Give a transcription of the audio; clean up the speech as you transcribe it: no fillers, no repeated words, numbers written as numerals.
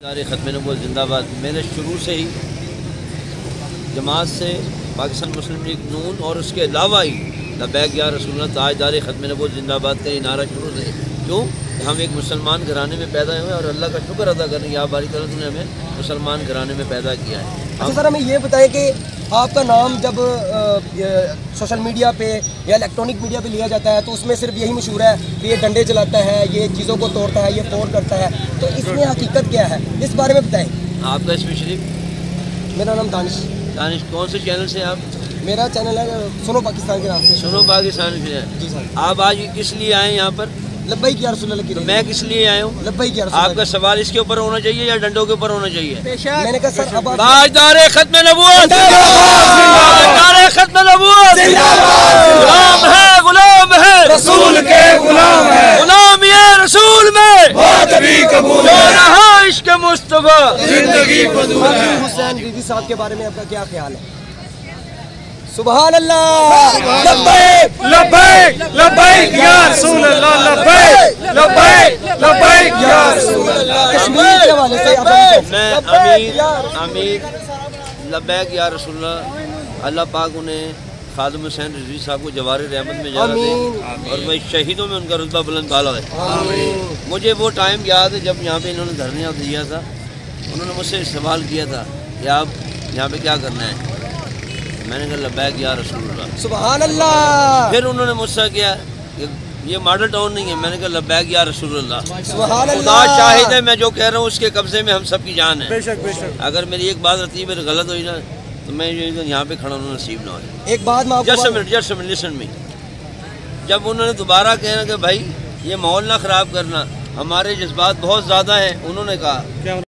ختم نبوت زندہ باد میرے شروع سے ہی جماعت سے پاکستان مسلم لیگ نون اور اس کے علاوہ ہی لبیک یا رسول اللہ تاجدار ختم نبوت زندہ باد کا یہ نعرہ شروع سے کیوں ہم ایک مسلمان گھرانے میں پیدا ہوئے اور اللہ کا شکر ادا کریں یا باری تعالیٰ نے ہمیں مسلمان گھرانے میں پیدا کیا ہے۔ اچھا سر، ہمیں یہ بتائیں کہ آپ کا نام جب سوشل میڈیا پہ یا الیکٹرانک میڈیا پہ لیا جاتا ہے تو اس میں صرف یہی مشہور ہے کہ یہ ڈنڈے چلاتا ہے، یہ چیزوں کو توڑتا ہے، یہ فور کرتا ہے، تو اس میں حقیقت کیا ہے اس بارے میں بتائیں۔ آپ کا اسم شریف؟ میرا نام دانش۔ دانش کون سے چینل سے آپ؟ میرا چینل ہے سنو پاکستان کے نام سے۔ سنو پاکستان سے جی سر۔ آپ آج کس لیے آئے یہاں پر؟ لبیک یا رسول اللہ کی۔ میں کس لیے آیا ہوں؟ لبیک یا رسول اللہ۔ آپ کا سوال اس کے اوپر ہونا چاہیے یا ڈنڈوں کے اوپر ہونا چاہیے؟ میں نے کہا سر اب تاجدار ختم نبوت، تاجدار ختم نبوت، غلام ہے غلام ہے رسول کے غلام ہے، غلام یہ رسول میں بات بھی قبول جو ہے، رہا عشق مصطفیٰ زندگی فضول ہے۔ حسین ریزی صاحب کے بارے میں آپ کا کیا خیال ہے؟ سبحان اللہ، لبیک لبیک لبیک یا رسول اللہ، لبیک لبیک لبیک یا رسول اللہ۔ کشمیر کے حوالے سے میں امیر لبیک یا رسول اللہ، اللہ پاک انہیں خادم حسین رضوی صاحب کو جوار رحمت میں جگہ دے اور میں شہیدوں میں ان کا رتبہ بلند بالا ہے۔ مجھے وہ ٹائم یاد ہے جب یہاں پہ انہوں نے دھرنے دیا تھا، انہوں نے مجھ سے سوال کیا تھا کہ آپ یہاں پہ کیا کرنا ہے؟ میں نے کہا لبیک یا رسول اللہ۔ سبحان اللہ۔ پھر انہوں نے مجھ سے کیا کہ یہ ماڈل ٹاؤن نہیں ہے، میں نے کہا لبیک یا رسول اللہ۔ سبحان اللہ۔ خدا شاہد ہے میں جو کہہ رہا ہوں اس کے قبضے میں ہم سب کی جان ہے۔ بے شک بے شک۔ اگر میری ایک بات رہتی ہے میری غلط ہوئی نا تو میں یہاں پہ کھڑا ہونا نصیب نہ ہو جائے۔ ایک بات میں آپ جسٹ منٹ لسن می، جب انہوں نے دوبارہ کہنا کہ بھائی یہ ماحول نہ خراب کرنا، ہمارے جذبات بہت زیادہ ہیں، انہوں نے کہا